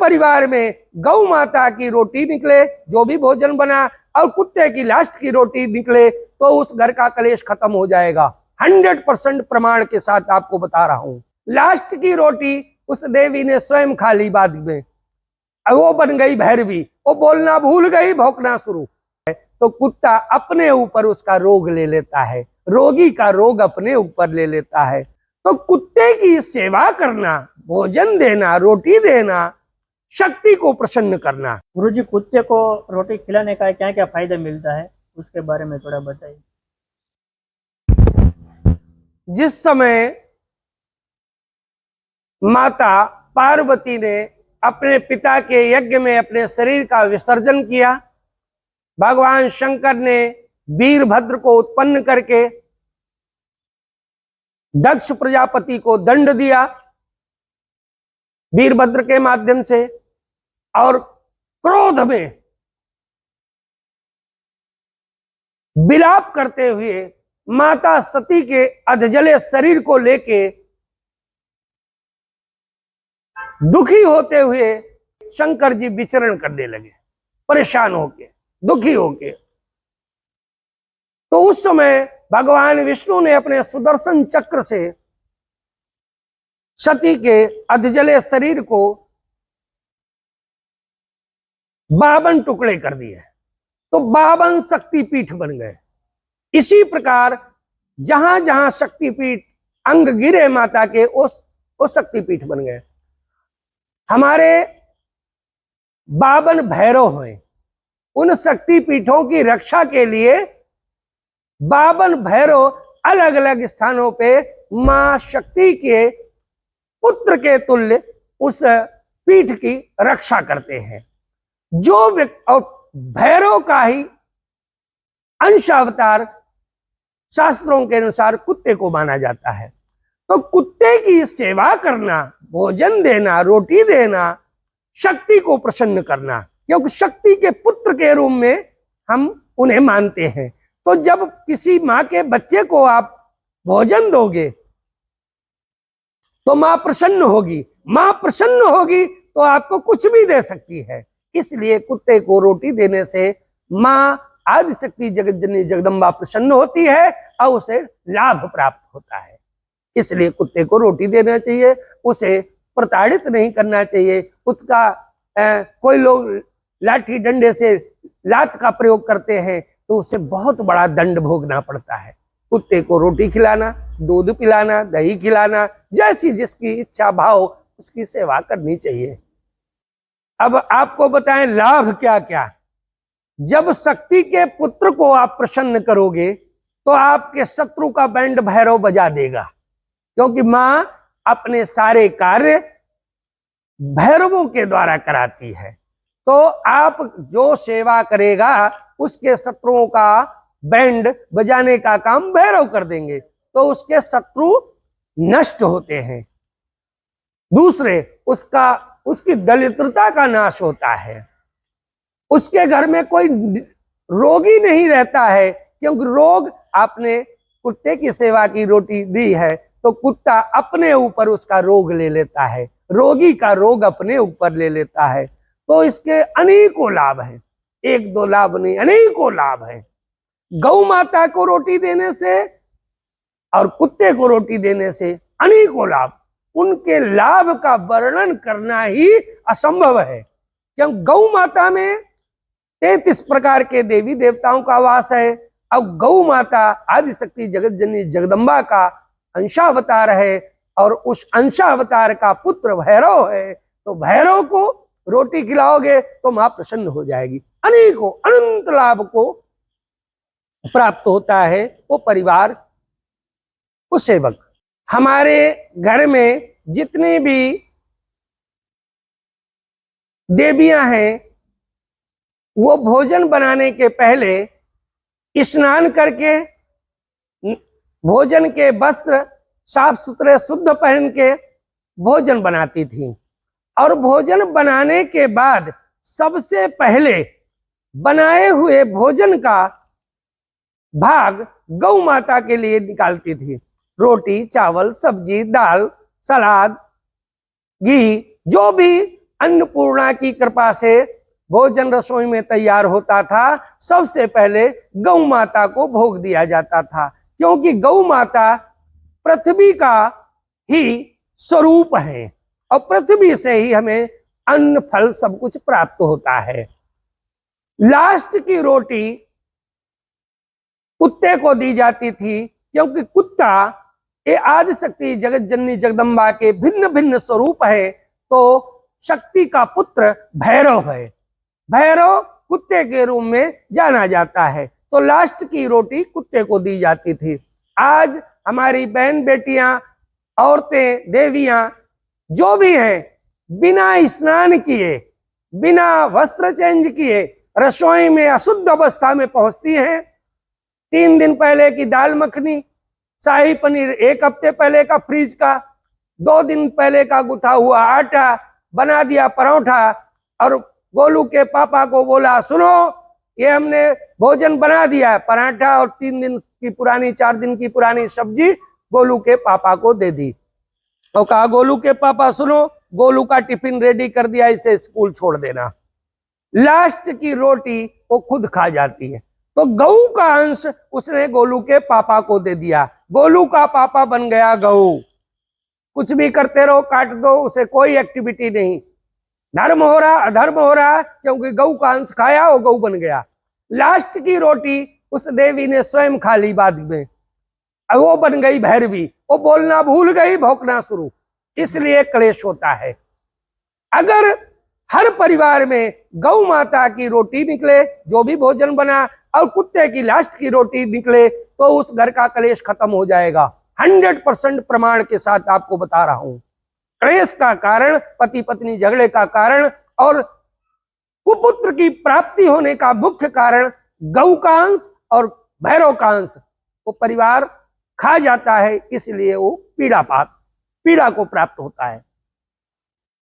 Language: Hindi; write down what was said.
परिवार में गौ माता की रोटी निकले, जो भी भोजन बना, और कुत्ते की लास्ट की रोटी निकले, तो उस घर का कलेश खत्म हो जाएगा। 100% प्रमाण के साथ आपको बता रहा हूं। लास्ट की रोटी उस देवी ने स्वयं खा ली बाद में, वो बन गई भैरवी, वो बोलना भूल गई, भौंकना शुरू। तो कुत्ता अपने ऊपर उसका रोग ले लेता है, रोगी का रोग अपने ऊपर ले लेता है। तो कुत्ते की सेवा करना, भोजन देना, रोटी देना, शक्ति को प्रसन्न करना। गुरुजी, कुत्ते को रोटी खिलाने का क्या क्या फायदा मिलता है, उसके बारे में थोड़ा बताइए। जिस समय माता पार्वती ने अपने पिता के यज्ञ में अपने शरीर का विसर्जन किया, भगवान शंकर ने वीरभद्र को उत्पन्न करके दक्ष प्रजापति को दंड दिया वीरभद्र के माध्यम से, और क्रोध में विलाप करते हुए माता सती के अधजले शरीर को लेके दुखी होते हुए शंकर जी विचरण करने लगे, परेशान होके, दुखी होके। तो उस समय भगवान विष्णु ने अपने सुदर्शन चक्र से सती के अधजले शरीर को 52 टुकड़े कर दिए, तो 52 शक्तिपीठ बन गए। इसी प्रकार जहां जहां शक्तिपीठ अंग गिरे माता के, वो शक्तिपीठ बन गए। हमारे 52 भैरव हैं, उन शक्तिपीठों की रक्षा के लिए 52 भैरव अलग अलग स्थानों पे मां शक्ति के पुत्र के तुल्य उस पीठ की रक्षा करते हैं। जो और भैरव का ही अंश अवतार शास्त्रों के अनुसार कुत्ते को माना जाता है। तो कुत्ते की सेवा करना, भोजन देना, रोटी देना, शक्ति को प्रसन्न करना, क्योंकि शक्ति के पुत्र के रूप में हम उन्हें मानते हैं। तो जब किसी माँ के बच्चे को आप भोजन दोगे तो माँ प्रसन्न होगी, माँ प्रसन्न होगी तो आपको कुछ भी दे सकती है। इसलिए कुत्ते को रोटी देने से माँ आदिशक्ति जगत जननी जगदम्बा प्रसन्न होती है और उसे लाभ प्राप्त होता है। इसलिए कुत्ते को रोटी देना चाहिए, उसे प्रताड़ित नहीं करना चाहिए। उसका कोई लोग लाठी डंडे से लात का प्रयोग करते हैं तो उसे बहुत बड़ा दंड भोगना पड़ता है। कुत्ते को रोटी खिलाना, दूध पिलाना, दही खिलाना, जैसी जिसकी इच्छा भाव उसकी सेवा करनी चाहिए। अब आपको बताएं लाभ क्या क्या। जब शक्ति के पुत्र को आप प्रसन्न करोगे तो आपके शत्रु का बैंड भैरव बजा देगा, क्योंकि मां अपने सारे कार्य भैरवों के द्वारा कराती है। तो आप जो सेवा करेगा उसके शत्रुओं का बैंड बजाने का काम भैरव कर देंगे, तो उसके शत्रु नष्ट होते हैं। दूसरे, उसकी दरिद्रता का नाश होता है, उसके घर में कोई रोगी नहीं रहता है, क्योंकि रोग आपने कुत्ते की सेवा की रोटी दी है तो कुत्ता अपने ऊपर उसका रोग ले लेता है, रोगी का रोग अपने ऊपर ले लेता है। तो इसके अनेकों लाभ हैं, एक दो लाभ नहीं, अनेकों लाभ हैं। गौ माता को रोटी देने से और कुत्ते को रोटी देने से अनेकों लाभ, उनके लाभ का वर्णन करना ही असंभव है। क्योंकि गौ माता में 33 प्रकार के देवी देवताओं का वास है। अब गौ माता आदिशक्ति जगत जननी जगदम्बा का अंशावतार है और उस अंशावतार का पुत्र भैरव है। तो भैरव को रोटी खिलाओगे तो मां प्रसन्न हो जाएगी, अनेकों अनंत लाभ को प्राप्त होता है वो परिवार, वो सेवक। हमारे घर में जितनी भी देवियां हैं वो भोजन बनाने के पहले स्नान करके भोजन के वस्त्र साफ सुथरे शुद्ध पहन के भोजन बनाती थी, और भोजन बनाने के बाद सबसे पहले बनाए हुए भोजन का भाग गौ माता के लिए निकालती थी। रोटी, चावल, सब्जी, दाल, सलाद, घी, जो भी अन्नपूर्णा की कृपा से भोजन रसोई में तैयार होता था, सबसे पहले गौ माता को भोग दिया जाता था, क्योंकि गौ माता पृथ्वी का ही स्वरूप है और पृथ्वी से ही हमें अन्न फल सब कुछ प्राप्त होता है। लास्ट की रोटी कुत्ते को दी जाती थी, क्योंकि कुत्ता ये आदि शक्ति जगत जननी जगदम्बा के भिन्न भिन्न स्वरूप है। तो शक्ति का पुत्र भैरव है, भैरव कुत्ते के रूप में जाना जाता है, तो लास्ट की रोटी कुत्ते को दी जाती थी। आज हमारी बहन बेटियां, औरतें, देवियां जो भी हैं, बिना स्नान किए, बिना वस्त्र चेंज किए रसोई में अशुद्ध अवस्था में पहुंचती हैं। 3 दिन पहले की दाल मखनी, शाही पनीर 1 हफ्ते पहले का फ्रिज का, 2 दिन पहले का गुथा हुआ आटा बना दिया परोठा, और गोलू के पापा को बोला सुनो ये हमने भोजन बना दिया है, पराठा और 3 दिन की पुरानी 4 दिन की पुरानी सब्जी गोलू के पापा को दे दी और कहा गोलू के पापा सुनो, गोलू का टिफिन रेडी कर दिया, इसे स्कूल छोड़ देना। लास्ट की रोटी वो खुद खा जाती है, तो गऊ का अंश उसने गोलू के पापा को दे दिया, गोलू का पापा बन गया गऊ। कुछ भी करते रहो, काट दो, उसे कोई एक्टिविटी नहीं, धर्म हो रहा अधर्म हो रहा, क्योंकि गऊ का अंश खाया वो गऊ बन गया। लास्ट की रोटी उस देवी ने स्वयं खा ली बाद में, वो बन गई भैरवी, वो बोलना भूल गई, भौंकना शुरू, इसलिए क्लेश होता है। अगर हर परिवार में गौ माता की रोटी निकले, जो भी भोजन बना, और कुत्ते की लास्ट की रोटी निकले, तो उस घर का क्लेश खत्म हो जाएगा। 100% प्रमाण के साथ आपको बता रहा हूं। क्लेश का कारण, पति पत्नी झगड़े का कारण और कुपुत्र की प्राप्ति होने का मुख्य कारण गौ का अंश और भैरव का अंश, वो परिवार खा जाता है, इसलिए वो पीड़ा को प्राप्त होता है।